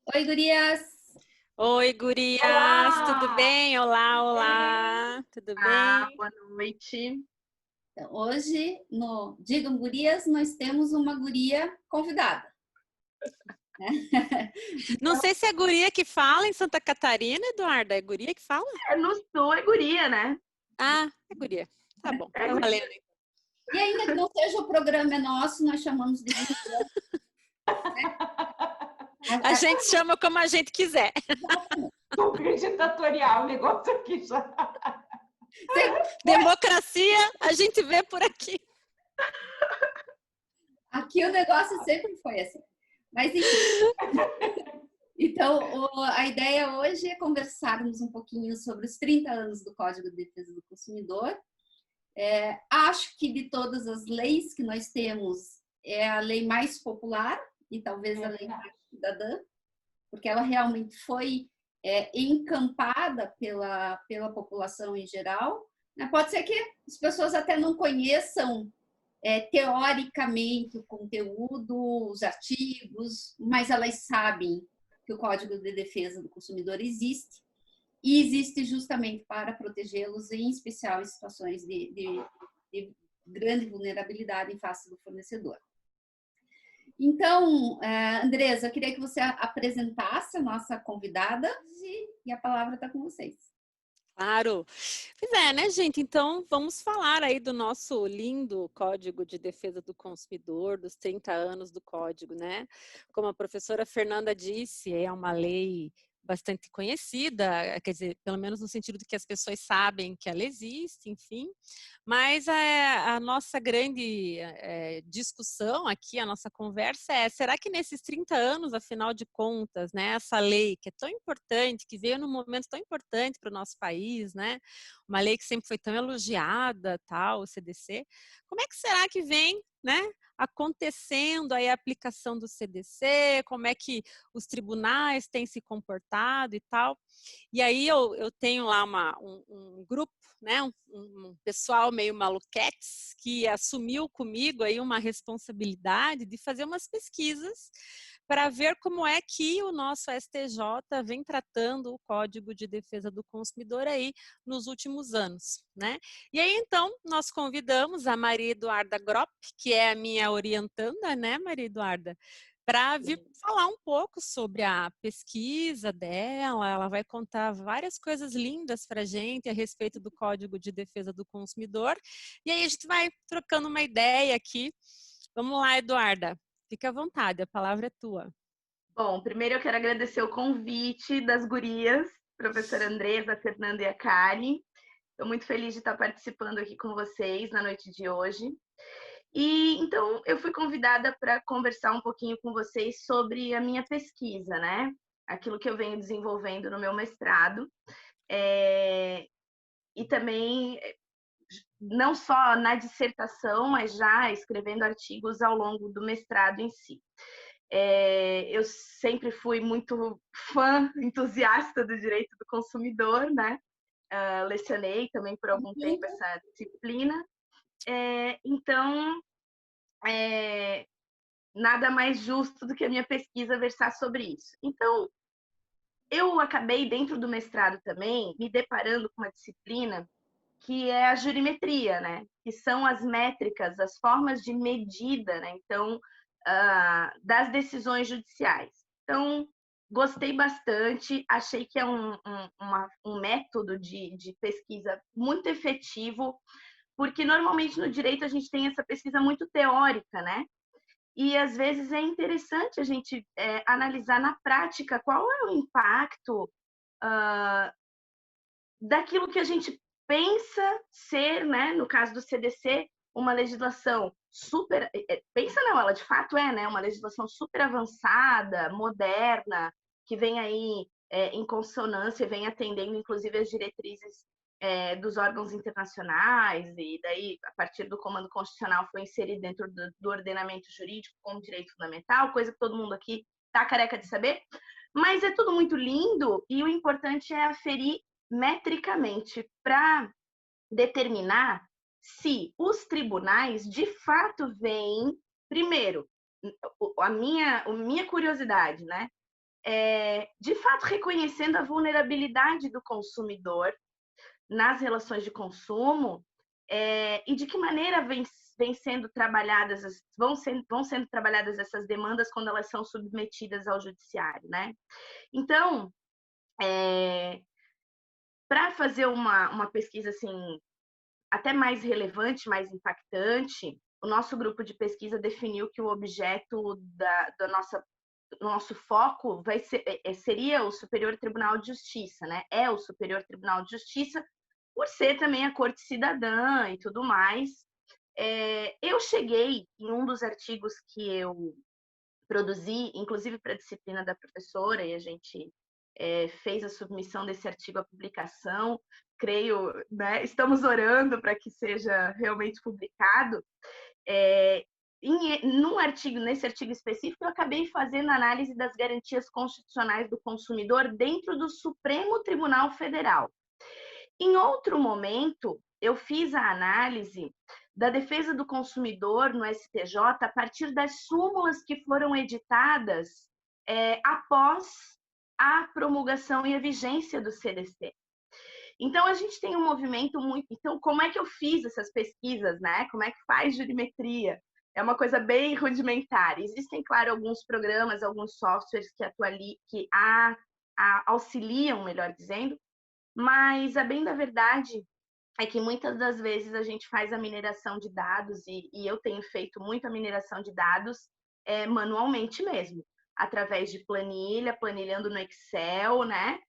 Oi, gurias! Oi, gurias, tudo Olá! bem? Olá, olá, tudo bem? Boa noite. Então, hoje, no Digam Gurias, nós temos uma guria convidada. Não sei se é guria que fala em Santa Catarina, Eduarda, é guria que fala? É no sul, é guria, né? Ah, é guria, tá bom, É tá guria. valendo. E ainda que não seja o programa é nosso, nós chamamos de guria. A A- a- gente chama como a gente quiser. Super ditatorial o negócio aqui já. Sempre foi. Democracia, a gente vê por aqui. Aqui o negócio sempre foi assim. Mas, enfim. Então, a ideia hoje é conversarmos um pouquinho sobre os 30 anos do Código de Defesa do Consumidor. Acho que de todas as leis que nós temos, é a lei mais popular e talvez a lei mais cidadã, porque ela realmente foi encampada pela população em geral. Pode ser que as pessoas até não conheçam teoricamente o conteúdo, os artigos, mas elas sabem que o Código de Defesa do Consumidor existe e existe justamente para protegê-los, em especial em situações de grande vulnerabilidade em face do fornecedor. Então, Andresa, eu queria que você apresentasse a nossa convidada e a palavra está com vocês. Claro. Pois é, né, gente? Então, vamos falar aí do nosso lindo Código de Defesa do Consumidor, dos 30 anos do Código, né? Como a professora Fernanda disse, é uma lei bastante conhecida, quer dizer, pelo menos no sentido de que as pessoas sabem que ela existe, enfim, mas a nossa grande discussão aqui, a nossa conversa é, será que nesses 30 anos, afinal de contas, né, essa lei que é tão importante, que veio num momento tão importante para o nosso país, né, uma lei que sempre foi tão elogiada, tal, o CDC, como é que será que vem, né, acontecendo aí a aplicação do CDC, como é que os tribunais têm se comportado e tal. E aí eu tenho lá um grupo, né, um pessoal meio maluquetes que assumiu comigo aí uma responsabilidade de fazer umas pesquisas para ver como é que o nosso STJ vem tratando o Código de Defesa do Consumidor aí nos últimos anos, né? E aí, então, nós convidamos a Maria Eduarda Gropp, que é a minha orientanda, né, Maria Eduarda, para vir falar um pouco sobre a pesquisa dela. Ela vai contar várias coisas lindas para a gente a respeito do Código de Defesa do Consumidor. E aí a gente vai trocando uma ideia aqui. Vamos lá, Eduarda. Fique à vontade, a palavra é tua. Bom, primeiro eu quero agradecer o convite das gurias, professora Andresa, a Fernanda e a Karen. Estou muito feliz de estar participando aqui com vocês na noite de hoje. E então eu fui convidada para conversar um pouquinho com vocês sobre a minha pesquisa, né? Aquilo que eu venho desenvolvendo no meu mestrado. E também não só na dissertação, mas já escrevendo artigos ao longo do mestrado em si. Eu sempre fui muito fã, entusiasta do direito do consumidor, né? Lecionei também por algum tempo essa disciplina. Então, nada mais justo do que a minha pesquisa versar sobre isso. Então, eu acabei, dentro do mestrado também, me deparando com uma disciplina que é a jurimetria, né? Que são as métricas, as formas de medida, né? Então, das decisões judiciais. Então, gostei bastante, achei que é um método de pesquisa muito efetivo, porque normalmente no direito a gente tem essa pesquisa muito teórica, né? E às vezes é interessante a gente analisar na prática qual é o impacto daquilo que a gente pensa ser, né, no caso do CDC, uma legislação super. Pensa não, ela de fato é, né, uma legislação super avançada, moderna, que vem aí em consonância, vem atendendo inclusive as diretrizes dos órgãos internacionais, e daí, a partir do comando constitucional, foi inserido dentro do ordenamento jurídico como direito fundamental, coisa que todo mundo aqui está careca de saber. Mas é tudo muito lindo e o importante é aferir metricamente para determinar se os tribunais de fato veem, primeiro, a minha curiosidade, né? de fato reconhecendo a vulnerabilidade do consumidor nas relações de consumo, e de que maneira vem sendo trabalhadas, vão sendo trabalhadas essas demandas quando elas são submetidas ao judiciário, né? Então, para fazer uma pesquisa assim, até mais relevante, mais impactante, o nosso grupo de pesquisa definiu que o objeto do nosso foco seria o Superior Tribunal de Justiça, né? É o Superior Tribunal de Justiça, por ser também a Corte Cidadã e tudo mais. Eu cheguei, em um dos artigos que eu produzi, inclusive para a disciplina da professora, e a gente fez a submissão desse artigo à publicação, creio, né, estamos orando para que seja realmente publicado. Nesse artigo específico, eu acabei fazendo análise das garantias constitucionais do consumidor dentro do Supremo Tribunal Federal. Em outro momento, eu fiz a análise da defesa do consumidor no STJ a partir das súmulas que foram editadas após a promulgação e a vigência do CDC. Então, a gente tem um movimento muito... Então, como é que eu fiz essas pesquisas, né? Como é que faz jurimetria? É uma coisa bem rudimentar. Existem, claro, alguns programas, alguns softwares que auxiliam, melhor dizendo, mas a bem da verdade é que muitas das vezes a gente faz a mineração de dados, e eu tenho feito muita mineração de dados manualmente mesmo, através de planilhando no Excel, né?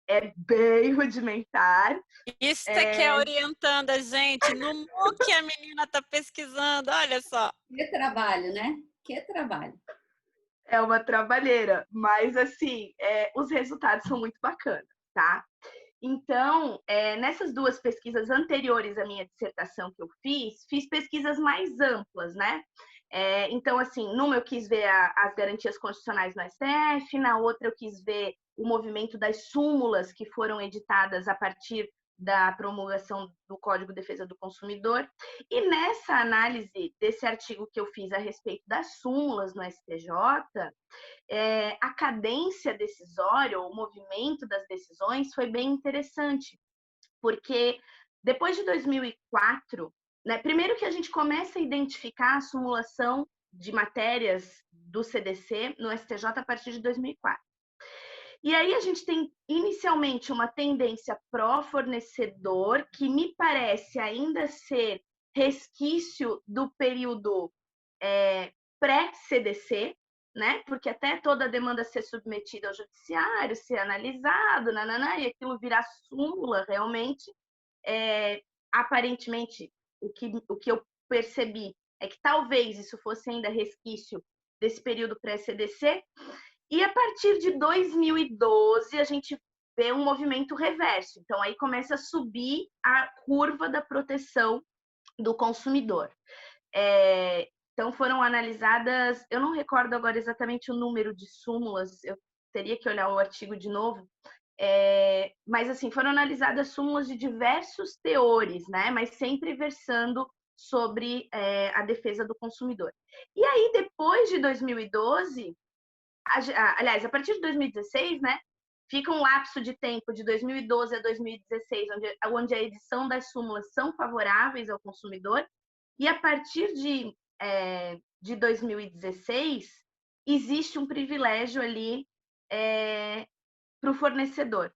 É bem rudimentar. Isso que é orientando a gente, no MOOC a menina está pesquisando, olha só. Que trabalho, né? Que trabalho. É uma trabalheira, mas assim, os resultados são muito bacanas, tá? Então, nessas duas pesquisas anteriores à minha dissertação que eu fiz pesquisas mais amplas, né? Então, assim, numa eu quis ver as garantias constitucionais no STF, na outra eu quis ver o movimento das súmulas que foram editadas a partir da promulgação do Código de Defesa do Consumidor. E nessa análise desse artigo que eu fiz a respeito das súmulas no STJ, a cadência decisória, o movimento das decisões foi bem interessante, porque depois de 2004, né, primeiro que a gente começa a identificar a simulação de matérias do CDC no STJ a partir de 2004. E aí a gente tem inicialmente uma tendência pró-fornecedor, que me parece ainda ser resquício do período pré-CDC, né? Porque até toda a demanda ser submetida ao judiciário, ser analisado, e aquilo virar súmula realmente, aparentemente, o que eu percebi é que talvez isso fosse ainda resquício desse período pré-CDC, e a partir de 2012 a gente vê um movimento reverso. Então, aí começa a subir a curva da proteção do consumidor. Então, foram analisadas, eu não recordo agora exatamente o número de súmulas, eu teria que olhar o artigo de novo, mas, assim, foram analisadas súmulas de diversos teores, né? Mas sempre versando sobre a defesa do consumidor. E aí, depois de 2012, aliás, a partir de 2016, né? Fica um lapso de tempo de 2012 a 2016, onde a edição das súmulas são favoráveis ao consumidor, e a partir de 2016, existe um privilégio ali para o fornecedor.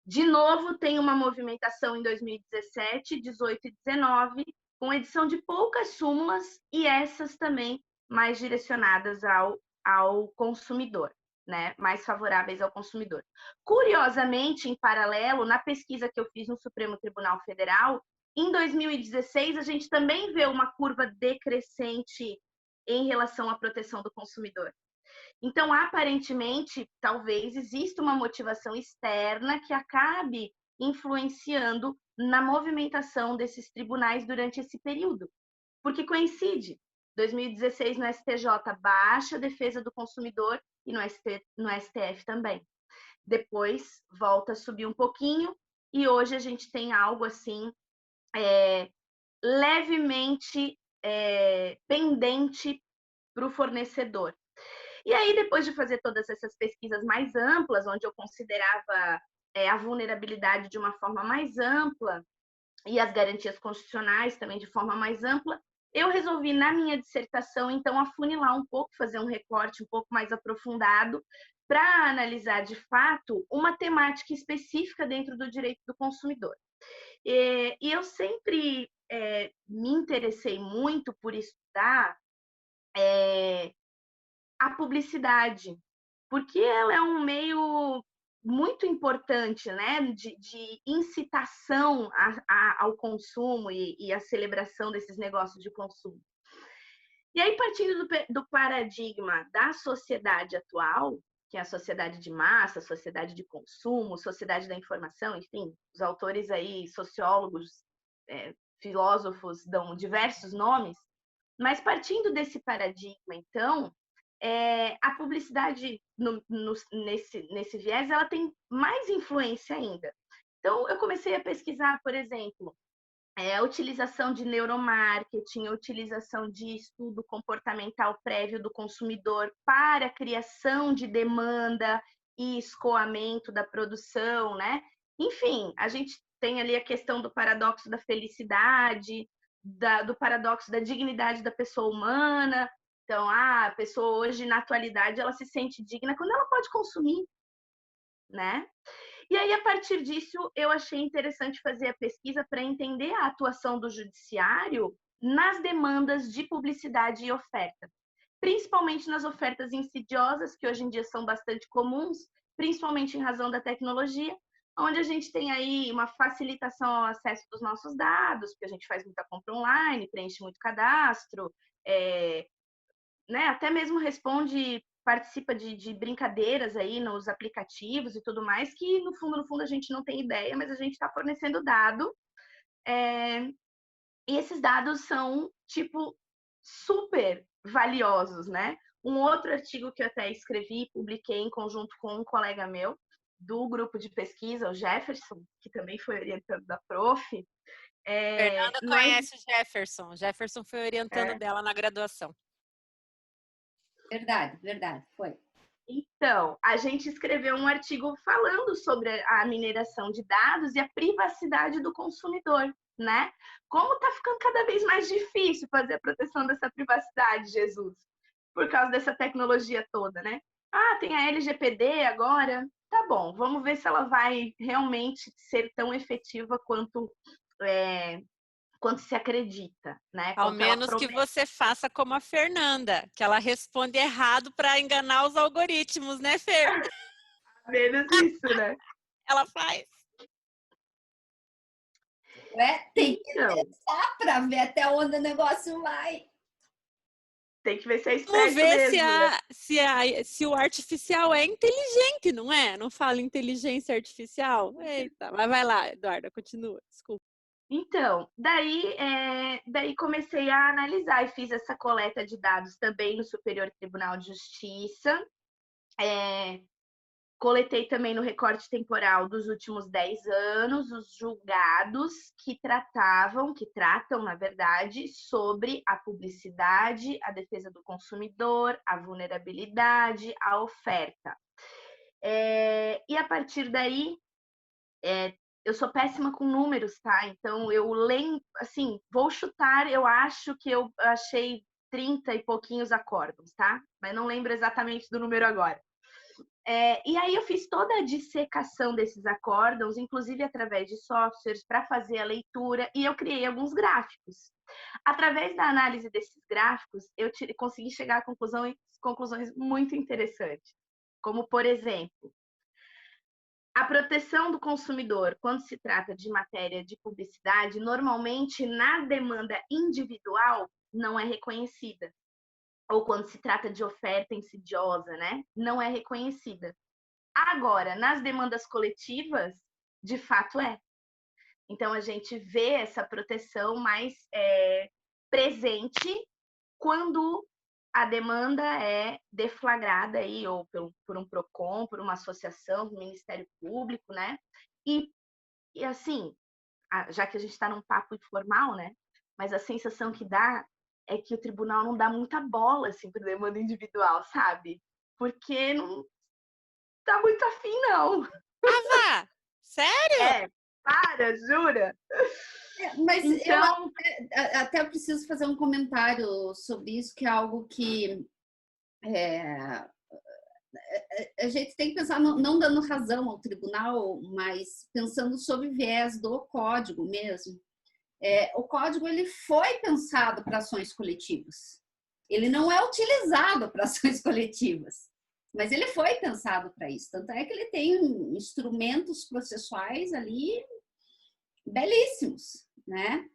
De novo, tem uma movimentação em 2017, 18 e 19, com edição de poucas súmulas, e essas também mais direcionadas ao consumidor, né? Mais favoráveis ao consumidor. Curiosamente, em paralelo, na pesquisa que eu fiz no Supremo Tribunal Federal, em 2016, a gente também vê uma curva decrescente em relação à proteção do consumidor. Então, aparentemente, talvez exista uma motivação externa que acabe influenciando na movimentação desses tribunais durante esse período. Porque coincide, 2016 no STJ baixa a defesa do consumidor e no STF também. Depois volta a subir um pouquinho e hoje a gente tem algo assim levemente pendente para o fornecedor. E aí, depois de fazer todas essas pesquisas mais amplas, onde eu considerava a vulnerabilidade de uma forma mais ampla e as garantias constitucionais também de forma mais ampla, eu resolvi, na minha dissertação, então, afunilar um pouco, fazer um recorte um pouco mais aprofundado para analisar, de fato, uma temática específica dentro do direito do consumidor. E eu sempre me interessei muito por estudar a publicidade, porque ela é um meio muito importante, né, de incitação ao consumo e à celebração desses negócios de consumo. E aí, partindo do paradigma da sociedade atual, que é a sociedade de massa, a sociedade de consumo, sociedade da informação, enfim, os autores aí, sociólogos, filósofos, dão diversos nomes, mas partindo desse paradigma, então, a publicidade nesse viés, ela tem mais influência ainda. Então, eu comecei a pesquisar, por exemplo, a utilização de neuromarketing, a utilização de estudo comportamental prévio do consumidor para a criação de demanda e escoamento da produção, né? Enfim, a gente tem ali a questão do paradoxo da felicidade, do paradoxo da dignidade da pessoa humana. Então, a pessoa hoje, na atualidade, ela se sente digna quando ela pode consumir, né? E aí, a partir disso, eu achei interessante fazer a pesquisa para entender a atuação do judiciário nas demandas de publicidade e oferta, principalmente nas ofertas insidiosas, que hoje em dia são bastante comuns, principalmente em razão da tecnologia, onde a gente tem aí uma facilitação ao acesso dos nossos dados, porque a gente faz muita compra online, preenche muito cadastro, né, até mesmo participa de brincadeiras aí nos aplicativos e tudo mais, que no fundo a gente não tem ideia, mas a gente está fornecendo dado. E esses dados são, tipo, super valiosos, né? Um outro artigo que eu até escrevi e publiquei em conjunto com um colega meu, do grupo de pesquisa, o Jefferson, que também foi orientando da prof. Fernanda conhece o Jefferson. Jefferson foi orientando dela na graduação. Verdade, foi. Então, a gente escreveu um artigo falando sobre a mineração de dados e a privacidade do consumidor, né? Como está ficando cada vez mais difícil fazer a proteção dessa privacidade, Jesus, por causa dessa tecnologia toda, né? Ah, tem a LGPD agora. Tá bom, vamos ver se ela vai realmente ser tão efetiva quanto se acredita, né? Ao menos que você faça como a Fernanda, que ela responde errado para enganar os algoritmos, né, Fer? Menos isso, né? Ela faz. Tem que testar para ver até onde o negócio vai. Tem que ver se é esperto mesmo. Vamos ver se o artificial é inteligente, não é? Não fala inteligência artificial? Eita, mas vai lá, Eduarda, continua, desculpa. Então, daí comecei a analisar e fiz essa coleta de dados também no Superior Tribunal de Justiça. Coletei também no recorte temporal dos últimos 10 anos os julgados que tratam, na verdade, sobre a publicidade, a defesa do consumidor, a vulnerabilidade, a oferta. E a partir daí, eu sou péssima com números, tá? Então, eu lembro, assim, vou chutar, eu acho que eu achei 30 e pouquinhos acórdãos, tá? Mas não lembro exatamente do número agora. E aí eu fiz toda a dissecação desses acórdãos, inclusive através de softwares, para fazer a leitura, e eu criei alguns gráficos. Através da análise desses gráficos, eu consegui chegar a conclusões muito interessantes. Como, por exemplo, a proteção do consumidor, quando se trata de matéria de publicidade, normalmente na demanda individual não é reconhecida. Ou quando se trata de oferta insidiosa, né? Não é reconhecida. Agora, nas demandas coletivas, de fato é. Então, a gente vê essa proteção mais presente quando a demanda é deflagrada aí, ou por um PROCON, por uma associação do Ministério Público, né? E assim, já que a gente está num papo informal, né? Mas a sensação que dá é que o tribunal não dá muita bola assim, para demanda individual, sabe? porque não tá muito afim, não. Ah, vá! Sério? Para, jura? Mas Então, eu até preciso fazer um comentário sobre isso, que é algo que a gente tem que pensar, não dando razão ao tribunal, mas pensando sob viés do código mesmo. O código ele foi pensado para ações coletivas. Ele não é utilizado para ações coletivas, mas ele foi pensado para isso. Tanto é que ele tem instrumentos processuais ali belíssimos, né?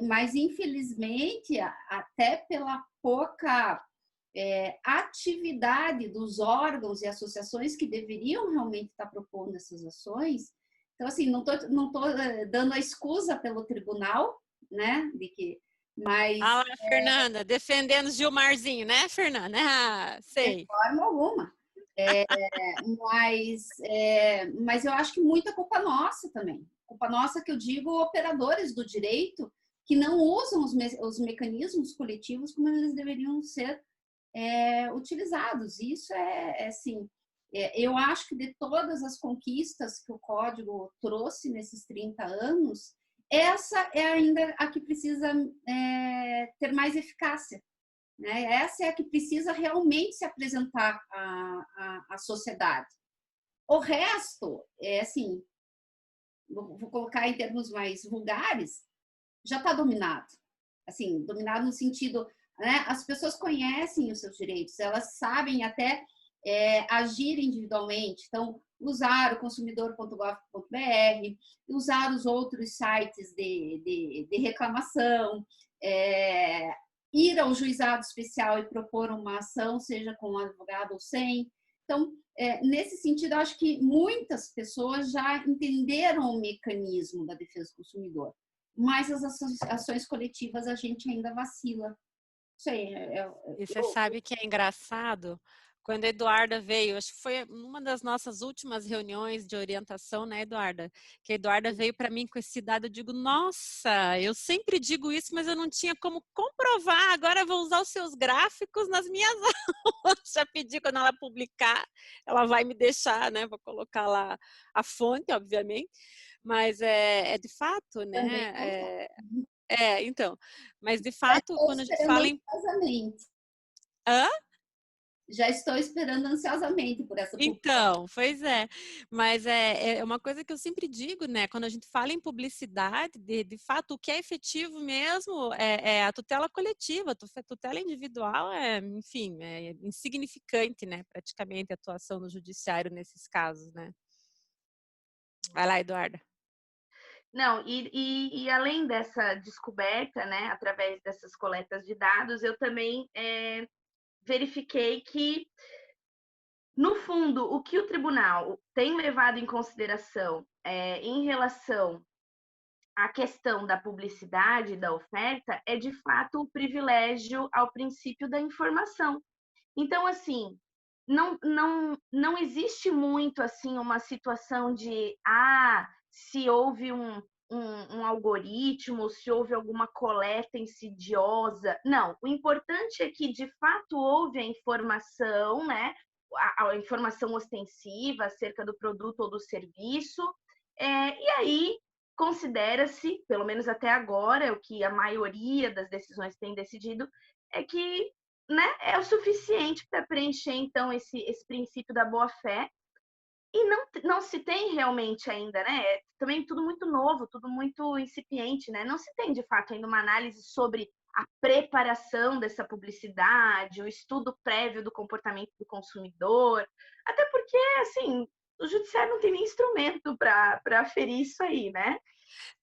Mas, infelizmente, até pela pouca atividade dos órgãos e associações que deveriam realmente estar propondo essas ações. Então, assim, não tô dando a escusa pelo tribunal, né? Mas... Ah lá, Fernanda, defendendo Gilmarzinho, né, Fernanda? Ah, sei. De forma alguma. Mas eu acho que muita culpa nossa também. Culpa nossa que eu digo operadores do direito que não usam os mecanismos coletivos como eles deveriam ser utilizados. Isso assim, eu acho que de todas as conquistas que o Código trouxe nesses 30 anos, essa é ainda a que precisa ter mais eficácia. Né? Essa é a que precisa realmente se apresentar à sociedade. O resto, assim, vou colocar em termos mais vulgares, já está dominado. Assim, dominado no sentido, né? As pessoas conhecem os seus direitos, elas sabem até agir individualmente. Então, usar o consumidor.gov.br, usar os outros sites de reclamação, ir ao juizado especial e propor uma ação, seja com um advogado ou sem. Então, nesse sentido, eu acho que muitas pessoas já entenderam o mecanismo da defesa do consumidor, mas as ações coletivas a gente ainda vacila. Sei, E você sabe que é engraçado? Quando a Eduarda veio, acho que foi uma das nossas últimas reuniões de orientação, né, Eduarda? Que a Eduarda veio para mim com esse dado, eu digo, nossa, eu sempre digo isso, mas eu não tinha como comprovar, agora eu vou usar os seus gráficos nas minhas aulas. Já pedi quando ela publicar, ela vai me deixar, né, vou colocar lá a fonte, obviamente, mas é de fato, né? Então, mas de fato, quando a gente fala em... Hã? Já estou esperando ansiosamente por essa publicação. Então, pois é. Mas é uma coisa que eu sempre digo, né? Quando a gente fala em publicidade, de fato, o que é efetivo mesmo é a tutela coletiva. A tutela individual enfim, é insignificante, né? Praticamente a atuação no judiciário nesses casos, né? Vai lá, Eduarda. Não, e além dessa descoberta, né, através dessas coletas de dados, eu também verifiquei que, no fundo, o que o tribunal tem levado em consideração em relação à questão da publicidade, da oferta, é de fato o privilégio ao princípio da informação. Então, assim, não existe muito assim uma situação de se houve um algoritmo, se houve alguma coleta insidiosa. Não, o importante é que de fato houve a informação, né? A informação ostensiva acerca do produto ou do serviço, e aí considera-se, pelo menos até agora, o que a maioria das decisões tem decidido, é que, né, é o suficiente para preencher, então, esse princípio da boa-fé. E não se tem realmente ainda, né? É também tudo muito novo, tudo muito incipiente, né? Não se tem, de fato, ainda uma análise sobre a preparação dessa publicidade, o estudo prévio do comportamento do consumidor. Até porque, assim, o judiciário não tem nem instrumento para aferir isso aí, né?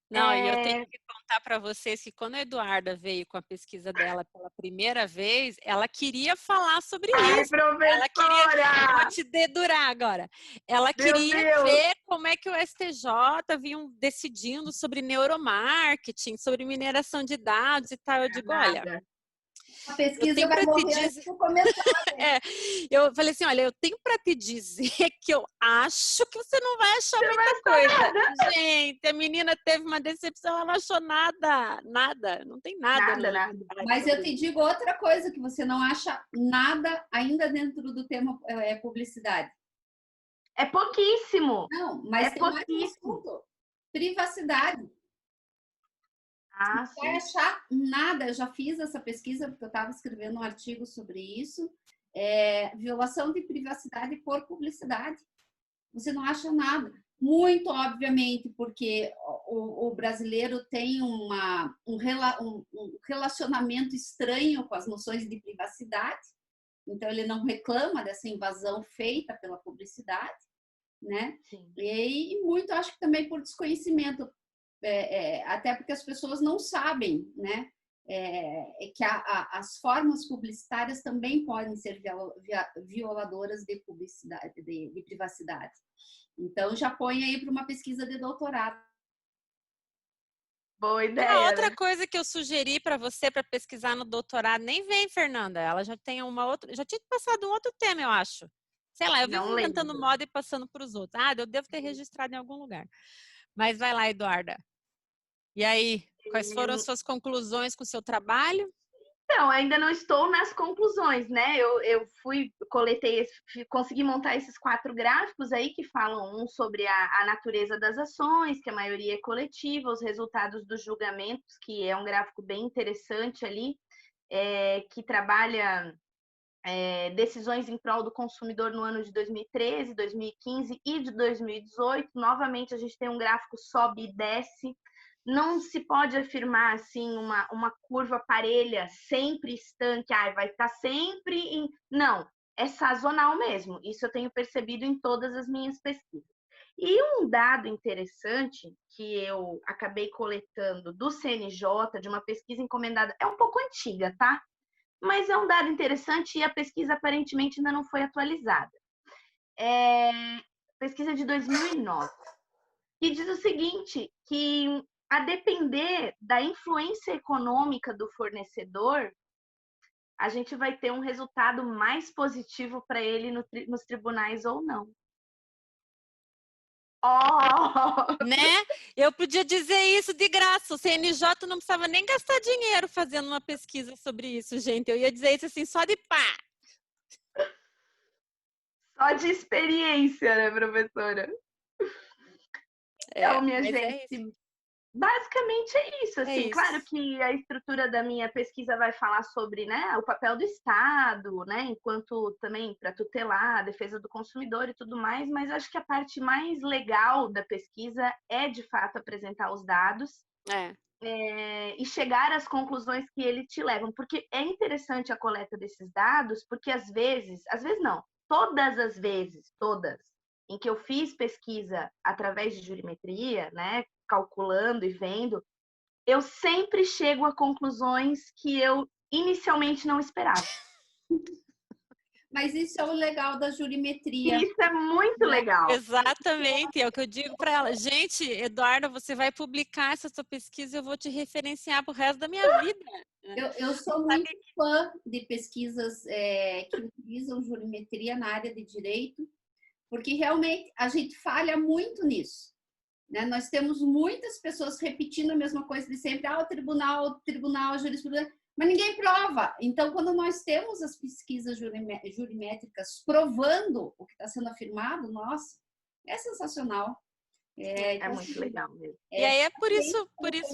Não, e eu tenho que contar para vocês que quando a Eduarda veio com a pesquisa dela pela primeira vez, ela queria falar sobre isso. Professora! Ela queria, vou te dedurar agora. Ela queria ver como é que o STJ vinha decidindo sobre neuromarketing, sobre mineração de dados e tal. Eu digo, olha, A pesquisa vai morrer antes de começar. Eu falei assim, olha, eu tenho para te dizer que eu acho que você não vai achar muita coisa. Gente, a menina teve uma decepção, ela não achou nada, não tem nada. Nada. Mas eu te digo outra coisa, que você não acha nada ainda dentro do tema publicidade. É pouquíssimo. Não, mas tem mais um assunto. Privacidade. Ah, não vai achar nada. Eu já fiz essa pesquisa porque eu estava escrevendo um artigo sobre isso. Violação de privacidade por publicidade. Você não acha nada. Muito obviamente porque o brasileiro tem um relacionamento estranho com as noções de privacidade. Então ele não reclama dessa invasão feita pela publicidade, né? Sim. E muito acho que também por desconhecimento. Até porque as pessoas não sabem, né? Que as formas publicitárias também podem ser violadoras de publicidade, de privacidade. Então, já põe aí para uma pesquisa de doutorado. Boa ideia. Uma outra coisa que eu sugeri para você para pesquisar no doutorado, nem vem, Fernanda. Ela já tem já tinha passado um outro tema, eu acho. Sei lá, eu vivo inventando moda e passando para os outros. Eu devo ter registrado em algum lugar. Mas vai lá, Eduarda. E aí, quais foram as suas conclusões com o seu trabalho? Então, ainda não estou nas conclusões, né? Eu consegui montar esses 4 gráficos aí que falam sobre a natureza das ações, que a maioria é coletiva, os resultados dos julgamentos, que é um gráfico bem interessante ali, que trabalha decisões em prol do consumidor no ano de 2013, 2015 e de 2018. Novamente, a gente tem um gráfico sobe e desce. Não se pode afirmar assim uma curva parelha, sempre estanque, vai estar sempre em... Não, é sazonal mesmo. Isso eu tenho percebido em todas as minhas pesquisas. E um dado interessante que eu acabei coletando do CNJ, de uma pesquisa encomendada, é um pouco antiga, tá? Mas é um dado interessante e a pesquisa aparentemente ainda não foi atualizada. Pesquisa de 2009, que diz o seguinte, que a depender da influência econômica do fornecedor, a gente vai ter um resultado mais positivo para ele nos tribunais ou não. Né? Eu podia dizer isso de graça. O CNJ não precisava nem gastar dinheiro fazendo uma pesquisa sobre isso, gente. Eu ia dizer isso assim, só de pá. Só de experiência, né, professora? Então, minha gente, basicamente é isso. Assim, claro que a estrutura da minha pesquisa vai falar sobre, né, o papel do Estado, né, enquanto também para tutelar a defesa do consumidor e tudo mais, mas acho que a parte mais legal da pesquisa é, de fato, apresentar os dados e chegar às conclusões que eles te levam. Porque é interessante a coleta desses dados, porque às vezes não, todas as vezes, em que eu fiz pesquisa através de jurimetria, né, calculando e vendo, eu sempre chego a conclusões que eu inicialmente não esperava. Mas isso é o legal da jurimetria. Isso é muito legal. Exatamente, é o que eu digo para ela. Gente, Eduarda, você vai publicar essa sua pesquisa e eu vou te referenciar para o resto da minha vida. Eu sou muito fã de pesquisas que utilizam jurimetria na área de direito, porque realmente a gente falha muito nisso. Né? Nós temos muitas pessoas repetindo a mesma coisa de sempre, o tribunal, jurisprudência, mas ninguém prova. Então, quando nós temos as pesquisas jurimétricas provando o que está sendo afirmado, nossa, é sensacional. Então, muito legal mesmo. E aí é por isso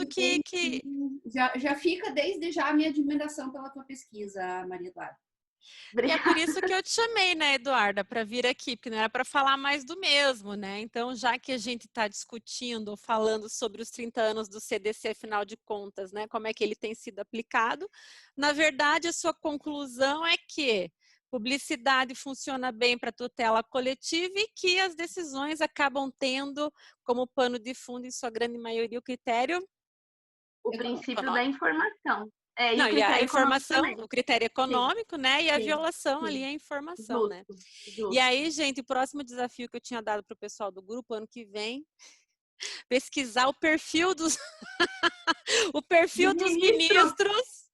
que... Já fica desde já a minha admiração pela tua pesquisa, Maria Eduarda. E é por isso que eu te chamei, né, Eduarda, para vir aqui, porque não era para falar mais do mesmo, né? Então, já que a gente está discutindo ou falando sobre os 30 anos do CDC, afinal de contas, né, como é que ele tem sido aplicado, na verdade, a sua conclusão é que publicidade funciona bem para tutela coletiva e que as decisões acabam tendo como pano de fundo, em sua grande maioria, o critério... O princípio da informação. E a informação, o critério econômico, né? E a violação ali é a informação, justo, né? Justo. E aí, gente, o próximo desafio que eu tinha dado para o pessoal do grupo, ano que vem, pesquisar o perfil dos, dos ministros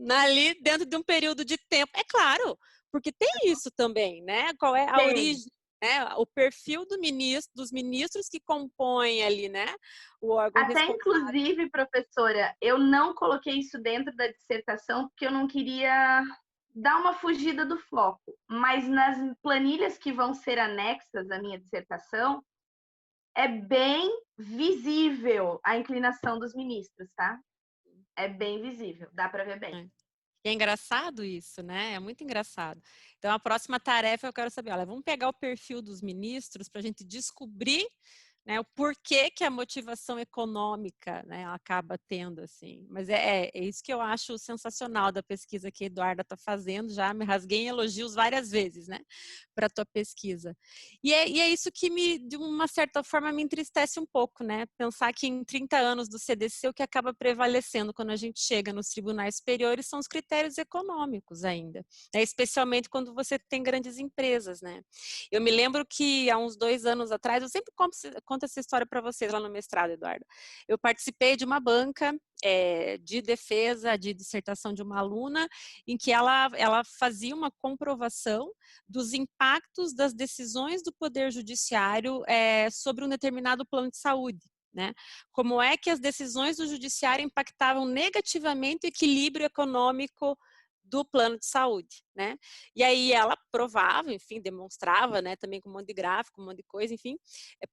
ali dentro de um período de tempo. É claro, porque tem isso também, né? Qual é a origem, né? O perfil dos ministros que compõem ali, né? O órgão Até, responsável. inclusive, professora, eu não coloquei isso dentro da dissertação porque eu não queria dar uma fugida do foco. Mas nas planilhas que vão ser anexas à minha dissertação, é bem visível a inclinação dos ministros, tá? É bem visível, dá para ver bem. É engraçado isso, né? É muito engraçado. Então, a próxima tarefa eu quero saber, olha, vamos pegar o perfil dos ministros para a gente descobrir, né, o porquê que a motivação econômica, né, acaba tendo, assim. Mas é isso que eu acho sensacional da pesquisa que a Eduarda está fazendo, já me rasguei em elogios várias vezes, né, para a tua pesquisa. E é isso que de uma certa forma, me entristece um pouco, né, pensar que em 30 anos do CDC, o que acaba prevalecendo quando a gente chega nos tribunais superiores são os critérios econômicos ainda, né, especialmente quando você tem grandes empresas, né. Eu me lembro que há uns 2 anos atrás, eu sempre conto essa história para vocês lá no mestrado, Eduardo. Eu participei de uma banca de defesa de dissertação de uma aluna, em que ela fazia uma comprovação dos impactos das decisões do Poder Judiciário sobre um determinado plano de saúde. Né? Como é que as decisões do Judiciário impactavam negativamente o equilíbrio econômico do plano de saúde, né? E aí ela provava, enfim, demonstrava, né, também com um monte de gráfico, um monte de coisa, enfim,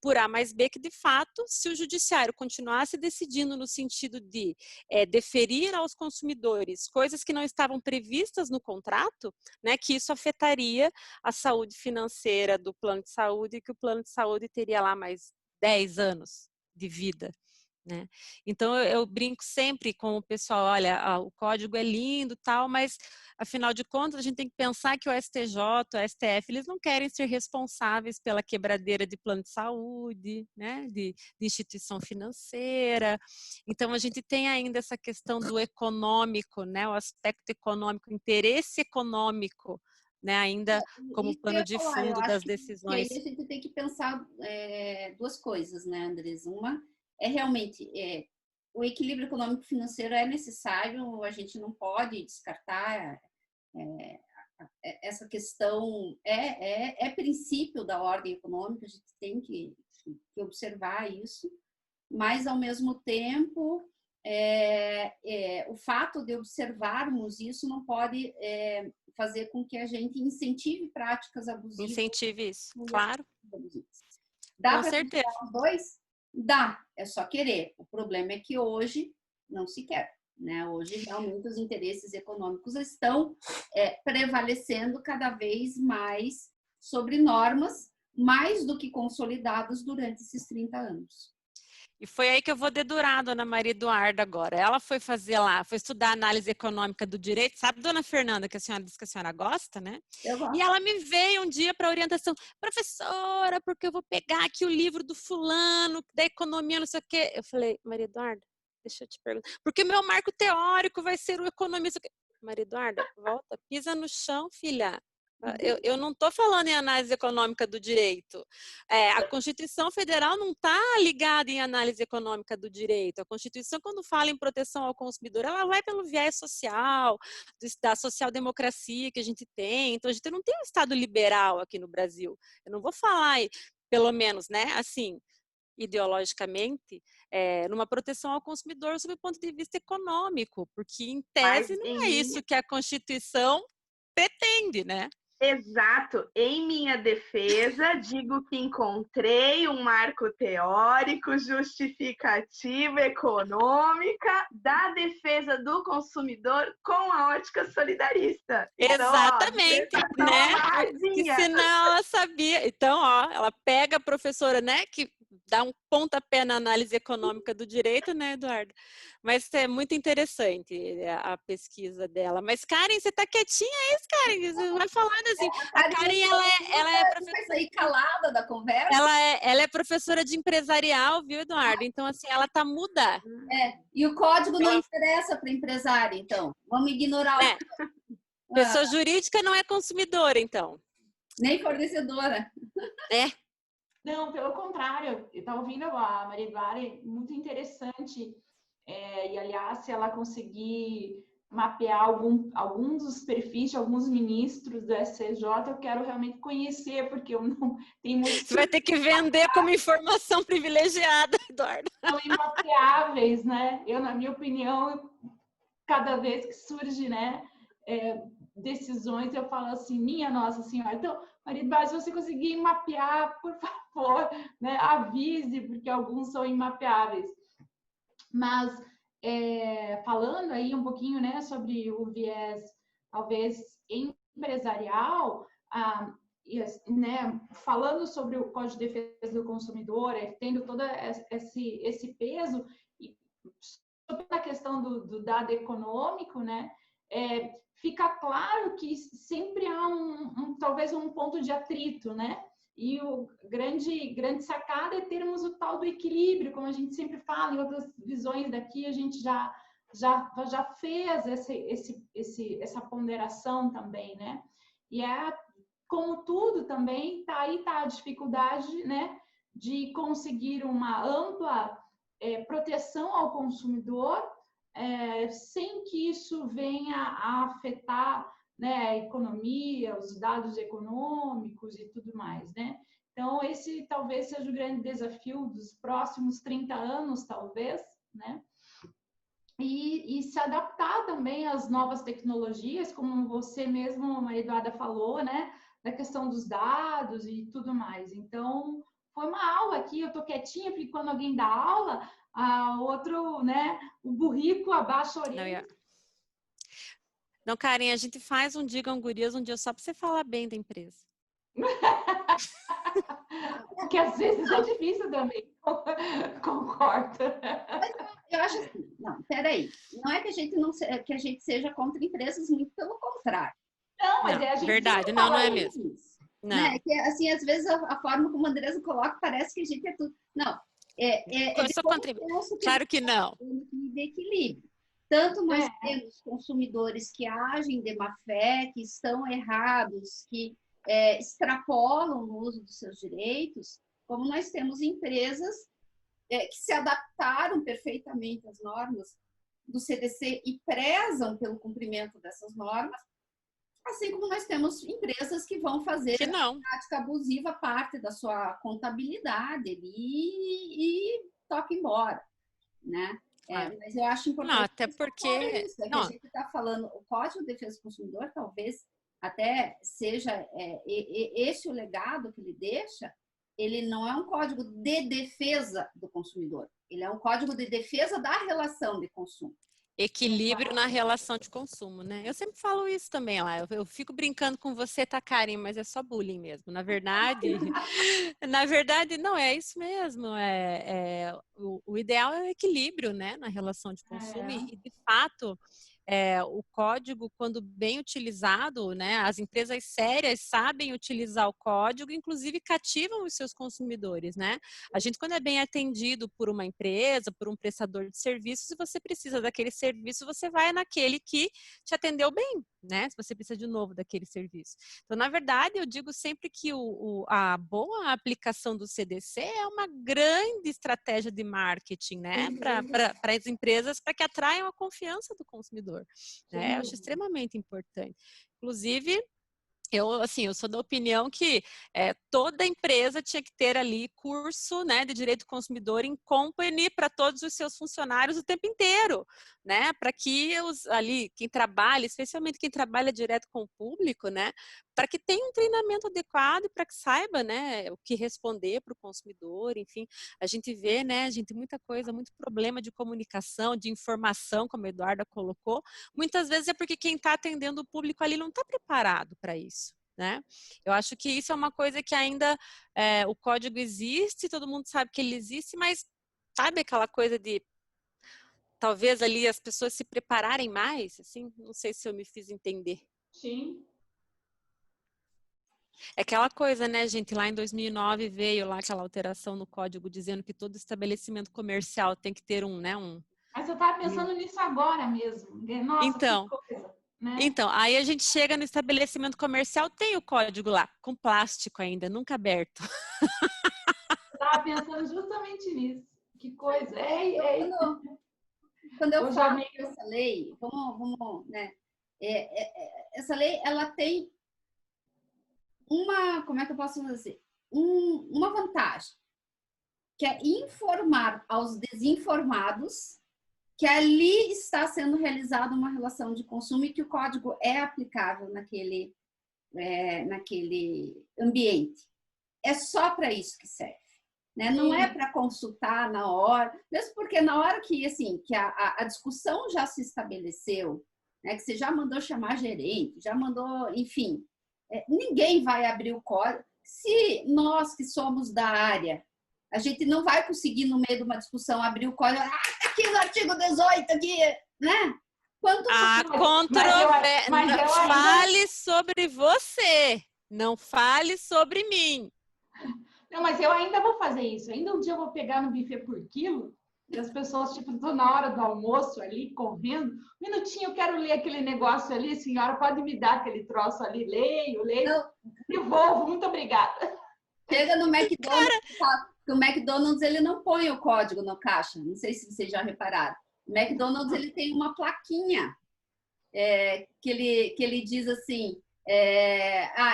por A mais B que, de fato, se o judiciário continuasse decidindo no sentido de deferir aos consumidores coisas que não estavam previstas no contrato, né, que isso afetaria a saúde financeira do plano de saúde e que o plano de saúde teria lá mais 10 anos de vida. Né? Então eu brinco sempre com o pessoal, olha, o código é lindo, tal, mas afinal de contas a gente tem que pensar que o STJ, o STF, eles não querem ser responsáveis pela quebradeira de plano de saúde, né? de instituição financeira. Então a gente tem ainda essa questão do econômico, né? O aspecto econômico, o interesse econômico, né? Ainda como Isso que eu pano ia de falar, eu fundo acho das que aí decisões. a gente tem que pensar duas coisas, né, Andres? Uma é realmente o equilíbrio econômico-financeiro é necessário, a gente não pode descartar essa questão, é princípio da ordem econômica, a gente tem que observar isso, mas, ao mesmo tempo, o fato de observarmos isso não pode fazer com que a gente incentive práticas abusivas. Incentive isso, claro. Dá Com para certeza. os dois? Dá, é só querer. O problema é que hoje não se quer. Né? Hoje, realmente, os interesses econômicos estão prevalecendo cada vez mais sobre normas, mais do que consolidadas durante esses 30 anos. E foi aí que eu vou dedurar a dona Maria Eduarda agora. Ela foi fazer lá, foi estudar análise econômica do direito, sabe, dona Fernanda, que a senhora diz que a senhora gosta, né? Eu gosto. E ela me veio um dia para orientação, professora, porque eu vou pegar aqui o livro do fulano, da economia, não sei o quê. Eu falei, Maria Eduarda, deixa eu te perguntar, porque o meu marco teórico vai ser o economista. Maria Eduarda, volta, pisa no chão, filha. Eu não estou falando em análise econômica do direito. A Constituição Federal não está ligada em análise econômica do direito. A Constituição, quando fala em proteção ao consumidor, ela vai pelo viés social, da social-democracia que a gente tem. Então, a gente não tem um Estado liberal aqui no Brasil. Eu não vou falar, pelo menos, né, assim, ideologicamente, numa proteção ao consumidor sob o ponto de vista econômico, porque, em tese, não é isso que a Constituição pretende, né? Exato. Em minha defesa, digo que encontrei um marco teórico, justificativa econômica da defesa do consumidor com a ótica solidarista. Exatamente, então, ó, né? Que senão ela sabia. Então, ó, ela pega a professora, né, que dá um pontapé na análise econômica do direito, né, Eduardo? Mas é muito interessante a pesquisa dela. Mas, Karen, você tá quietinha aí, Karen? Você vai falando assim. A Karen, ela é professora. Sair calada da conversa. Ela é professora de empresarial, viu, Eduardo? Então, assim, ela tá muda. E o código não interessa para empresário, então. Vamos ignorar o... Pessoa jurídica não é consumidora, então. Nem fornecedora. Não, pelo contrário. Eu estava ouvindo a Maria Eduarda, muito interessante. E, aliás, se ela conseguir mapear alguns dos perfis de alguns ministros do SCJ, eu quero realmente conhecer, porque eu não tenho muito... Você vai ter que vender como informação privilegiada, Eduardo. São imapeáveis, né? Eu, na minha opinião, cada vez que surge, né, decisões, eu falo assim, minha Nossa Senhora. Então, Maria Eduarda, se você conseguir mapear, por favor, né, avise, porque alguns são imapeáveis. Mas, falando aí um pouquinho, né, sobre o viés, talvez, empresarial, né, falando sobre o Código de Defesa do Consumidor, tendo todo esse peso, e sobre a questão do dado econômico, né, fica claro que sempre há talvez um ponto de atrito, né? E o grande sacada é termos o tal do equilíbrio, como a gente sempre fala, em outras visões daqui a gente já fez essa ponderação também, né? E como tudo também, tá a dificuldade, né, de conseguir uma ampla proteção ao consumidor, sem que isso venha a afetar, né, a economia, os dados econômicos e tudo mais, né? Então, esse talvez seja o grande desafio dos próximos 30 anos, talvez, né? E se adaptar também às novas tecnologias, como você mesmo, a Eduarda, falou, né? Da questão dos dados e tudo mais. Então, foi uma aula aqui, eu tô quietinha, porque quando alguém dá aula, outro, né? O burrico abaixa a orelha. Não, Karen, a gente faz um Digam Gurias um dia só para você falar bem da empresa. Porque às vezes é difícil também. Concordo. Eu acho assim, não, peraí. Não é que a gente seja contra empresas, muito pelo contrário. Não, mas não, a gente verdade, não é mesmo. Isso, não. Né? Que, assim, às vezes a forma como a Andresa coloca parece que a gente é tudo. Não. Eu sou contra. Claro que não. De equilíbrio. Tanto nós temos consumidores que agem de má fé, que estão errados, que extrapolam no uso dos seus direitos, como nós temos empresas que se adaptaram perfeitamente às normas do CDC e prezam pelo cumprimento dessas normas, assim como nós temos empresas que vão fazer a prática abusiva parte da sua contabilidade e toca embora, né? Mas eu acho importante. Não, até porque isso, a gente está falando, o Código de Defesa do Consumidor talvez até seja esse o legado que ele deixa. Ele não é um código de defesa do consumidor, ele é um código de defesa da relação de consumo. Equilíbrio na relação de consumo, né? Eu sempre falo isso também lá. Eu fico brincando com você, tá, Karen, mas é só bullying mesmo. Na verdade, não é isso mesmo. O ideal é o equilíbrio, né, na relação de consumo e de fato. O código, quando bem utilizado, né, as empresas sérias sabem utilizar o código, inclusive cativam os seus consumidores, né? A gente, quando é bem atendido por uma empresa, por um prestador de serviços, se você precisa daquele serviço, você vai naquele que te atendeu bem, né? Se você precisa de novo daquele serviço. Então, na verdade, eu digo sempre que a boa aplicação do CDC é uma grande estratégia de marketing, né? Para as empresas, para que atraiam a confiança do consumidor. Eu acho extremamente importante. Inclusive, eu sou da opinião que toda empresa tinha que ter ali curso, né, de direito do consumidor em company para todos os seus funcionários o tempo inteiro, né, para que quem trabalha, especialmente quem trabalha direto com o público, né, para que tenha um treinamento adequado, para que saiba, né, o que responder para o consumidor, enfim, a gente vê, né, muita coisa, muito problema de comunicação, de informação, como a Eduarda colocou, muitas vezes é porque quem está atendendo o público ali não está preparado para isso. Né? Eu acho que isso é uma coisa que ainda o código existe, todo mundo sabe que ele existe, mas sabe aquela coisa de talvez ali as pessoas se prepararem mais, assim, não sei se eu me fiz entender. Sim. É aquela coisa, né, gente, lá em 2009 veio lá aquela alteração no código dizendo que todo estabelecimento comercial tem que ter Mas eu estava pensando nisso agora mesmo. Nossa, então, que coisa. Né? Então, aí a gente chega no estabelecimento comercial, tem o código lá, com plástico ainda, nunca aberto. Eu estava pensando justamente nisso. Que coisa. quando eu Hoje falo meio... dessa lei, vamos, né? Essa lei, ela tem uma, como é que eu posso dizer? Uma vantagem, que é informar aos desinformados que ali está sendo realizada uma relação de consumo e que o código é aplicável naquele ambiente. É só para isso que serve. Né? Não é para consultar na hora, mesmo porque na hora que, assim, que a discussão já se estabeleceu, né? Que você já mandou chamar gerente, já mandou, enfim, ninguém vai abrir o código. Se nós que somos da área, a gente não vai conseguir, no meio de uma discussão, abrir o código, tá aqui no artigo 18, aqui, né? Quanto fale sobre você, não fale sobre mim. Não, mas eu ainda vou fazer isso. Ainda um dia eu vou pegar no buffet por quilo e as pessoas, tipo, estão na hora do almoço ali, correndo. Um minutinho, eu quero ler aquele negócio ali. Senhora, pode me dar aquele troço ali? Leio. Devolvo, muito obrigada. Chega no McDonald's, o McDonald's ele não põe o código no caixa. Não sei se vocês já repararam. O McDonald's ele tem uma plaquinha que ele diz assim...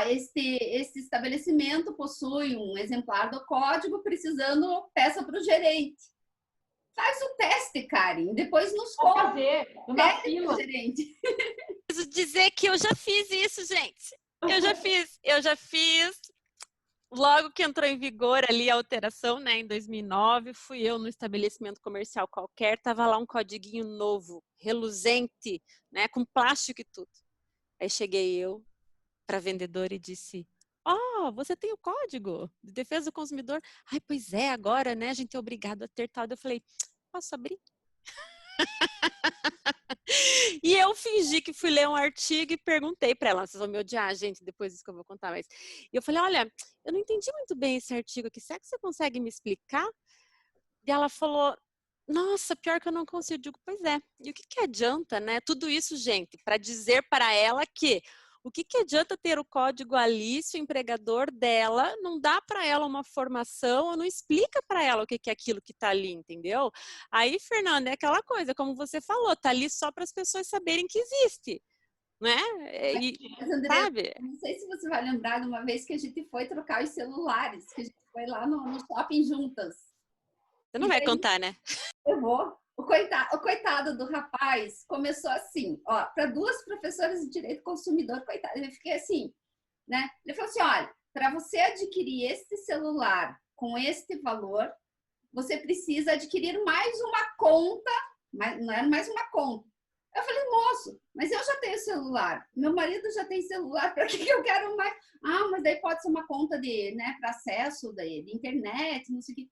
este estabelecimento possui um exemplar do código, precisando, peça para o gerente. Faz o teste, Karen, depois nos conta. Gerente. Preciso dizer que eu já fiz isso, gente. Eu já fiz. Logo que entrou em vigor ali a alteração, né, em 2009, fui eu no estabelecimento comercial qualquer, tava lá um codiguinho novo, reluzente, né, com plástico e tudo. Aí cheguei eu para a vendedora e disse: você tem o código de defesa do consumidor? Ai, pois é, agora, né, a gente é obrigado a ter tal. Eu falei: posso abrir? E eu fingi que fui ler um artigo e perguntei para ela, vocês vão me odiar, gente, depois disso que eu vou contar, mas... E eu falei: olha, eu não entendi muito bem esse artigo aqui, será que você consegue me explicar? E ela falou: nossa, pior que eu não consigo. Eu digo: pois é, e o que adianta, né? Tudo isso, gente, para dizer para ela que o que adianta ter o código ali se o empregador dela não dá para ela uma formação ou não explica para ela o que é aquilo que está ali, entendeu? Aí, Fernanda, é aquela coisa, como você falou, tá ali só para as pessoas saberem que existe, né? Mas, André, sabe? Não sei se você vai lembrar de uma vez que a gente foi trocar os celulares, que a gente foi lá no shopping juntas. Você não vai contar, né? Eu vou. O coitado do rapaz começou assim, para duas professoras de direito consumidor, coitado, eu fiquei assim, né? Ele falou assim: olha, para você adquirir este celular com este valor, você precisa adquirir mais uma conta, mas não é mais uma conta. Eu falei: moço, mas eu já tenho celular, meu marido já tem celular, para que eu quero mais? Mas daí pode ser uma conta de, né, para acesso de internet, não sei o que.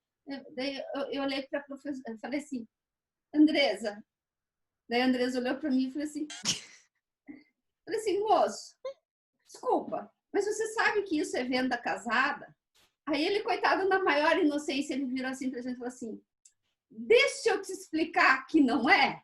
Daí eu olhei para a professora, eu falei assim: Andresa. Daí a Andresa olhou para mim e falou assim, moço, desculpa, mas você sabe que isso é venda casada? Aí ele, coitado, na maior inocência, ele virou assim pra gente e falou assim: deixa eu te explicar que não é.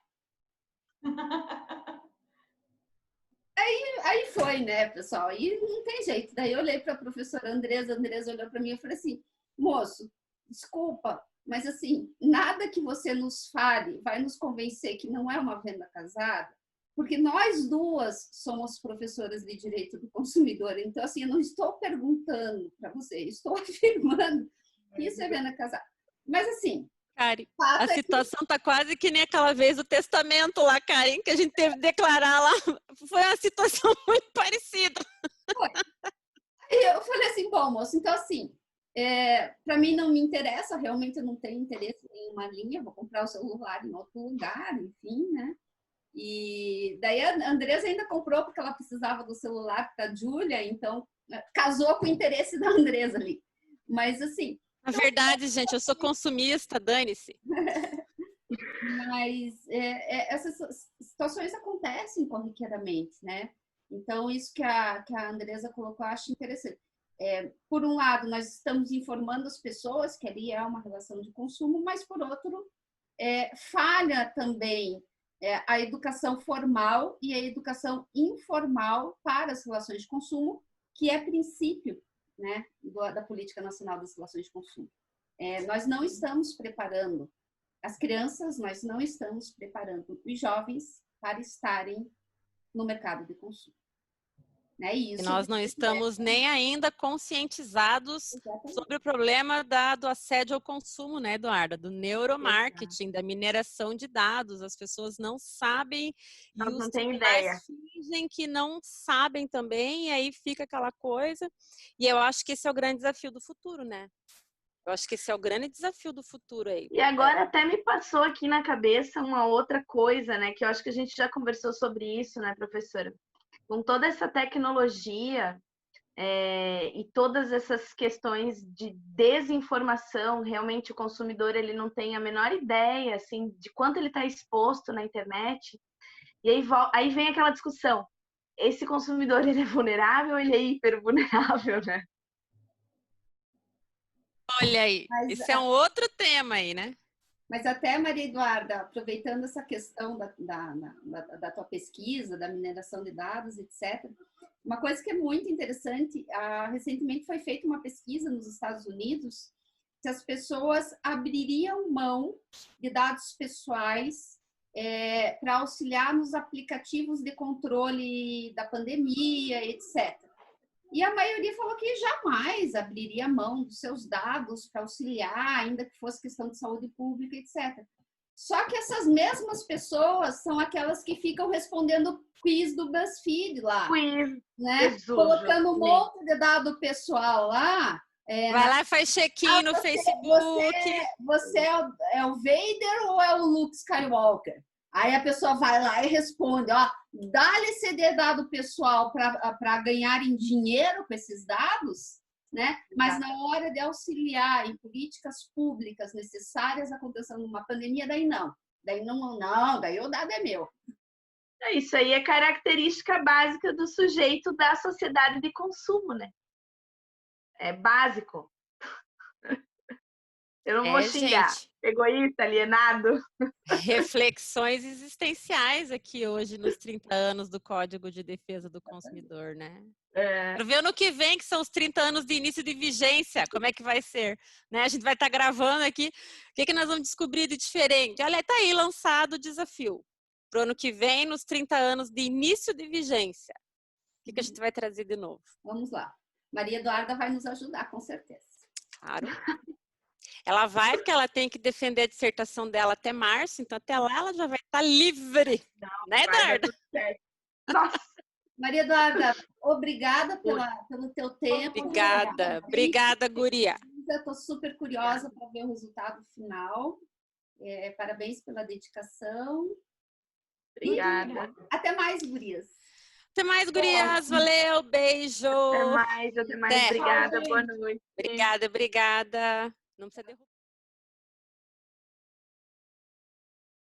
Aí foi, né, pessoal? E não tem jeito. Daí eu olhei para a professora Andresa, a Andresa olhou para mim e falei assim: moço, desculpa, mas assim, nada que você nos fale vai nos convencer que não é uma venda casada, porque nós duas somos professoras de direito do consumidor. Então, assim, eu não estou perguntando para você, estou afirmando que isso é venda casada. Mas, assim... Karen, a situação tá quase que nem aquela vez do testamento lá, Karen, que a gente teve que declarar lá. Foi uma situação muito parecida. Foi. E eu falei assim: bom, moço, então assim... para mim não me interessa, realmente eu não tenho interesse em uma linha, vou comprar o celular em outro lugar, enfim, né? E daí a Andresa ainda comprou porque ela precisava do celular para a Júlia, então casou com o interesse da Andresa ali. Mas assim... Na verdade, gente, eu sou consumista, dane-se. Mas essas situações acontecem corriqueiramente, né? Então, isso que a Andresa colocou, eu acho interessante. Por um lado, nós estamos informando as pessoas que ali é uma relação de consumo, mas, por outro, falha também a educação formal e a educação informal para as relações de consumo, que é princípio, né, da Política Nacional das Relações de Consumo. Nós não estamos preparando As crianças, nós não estamos preparando os jovens para estarem no mercado de consumo. Né? E nós não estamos nem ainda conscientizados sobre o problema do assédio ao consumo, né, Eduarda? Do neuromarketing, da mineração de dados. As pessoas não sabem e os não têm ideia. fingem que não sabem também, e aí fica aquela coisa. E eu acho que esse é o grande desafio do futuro, né? Eu acho que esse é o grande desafio do futuro aí. E agora até me passou aqui na cabeça uma outra coisa, né? Que eu acho que a gente já conversou sobre isso, né, professora? Com toda essa tecnologia e todas essas questões de desinformação, realmente o consumidor ele não tem a menor ideia assim, de quanto ele está exposto na internet. E aí vem aquela discussão, esse consumidor ele é vulnerável ou ele é hipervulnerável, né? Olha aí, esse é um outro tema aí, né? Mas até, Maria Eduarda, aproveitando essa questão da tua pesquisa, da mineração de dados, etc., uma coisa que é muito interessante, recentemente foi feita uma pesquisa nos Estados Unidos se as pessoas abririam mão de dados pessoais para auxiliar nos aplicativos de controle da pandemia, etc. E a maioria falou que jamais abriria mão dos seus dados para auxiliar, ainda que fosse questão de saúde pública, etc. Só que essas mesmas pessoas são aquelas que ficam respondendo quiz do BuzzFeed lá. Quiz, né? Jesus, Colocando um monte de dado pessoal lá. Vai lá e faz check-in no Facebook. Você é o Vader ou é o Luke Skywalker? Aí a pessoa vai lá e responde, ó, dá-lhe ceder dado pessoal para ganharem dinheiro com esses dados, né? Mas na hora de auxiliar em políticas públicas necessárias acontecendo uma pandemia, daí não. Daí o dado é meu. Isso aí é característica básica do sujeito da sociedade de consumo, né? É básico. Eu não vou xingar. Gente, Egoísta, alienado. reflexões existenciais aqui hoje nos 30 anos do Código de Defesa do Consumidor, né? Quero ver ano que vem, que são os 30 anos de início de vigência, como é que vai ser, né? A gente vai estar gravando aqui, o que nós vamos descobrir de diferente? Olha, tá aí lançado o desafio. Para o ano que vem, nos 30 anos de início de vigência. O que a gente vai trazer de novo? Vamos lá. Maria Eduarda vai nos ajudar, com certeza. Claro. Ela vai, porque ela tem que defender a dissertação dela até março, então até lá ela já vai estar livre. Não, né, Eduarda? Nossa. Maria Eduarda, obrigada pelo teu tempo. Obrigada, guria. Estou super curiosa para ver o resultado final. Parabéns pela dedicação. Obrigada. Até mais, gurias. Até mais, gurias. Valeu, beijo. Até mais. Obrigada, boa noite. Obrigada. Não precisa derrubar.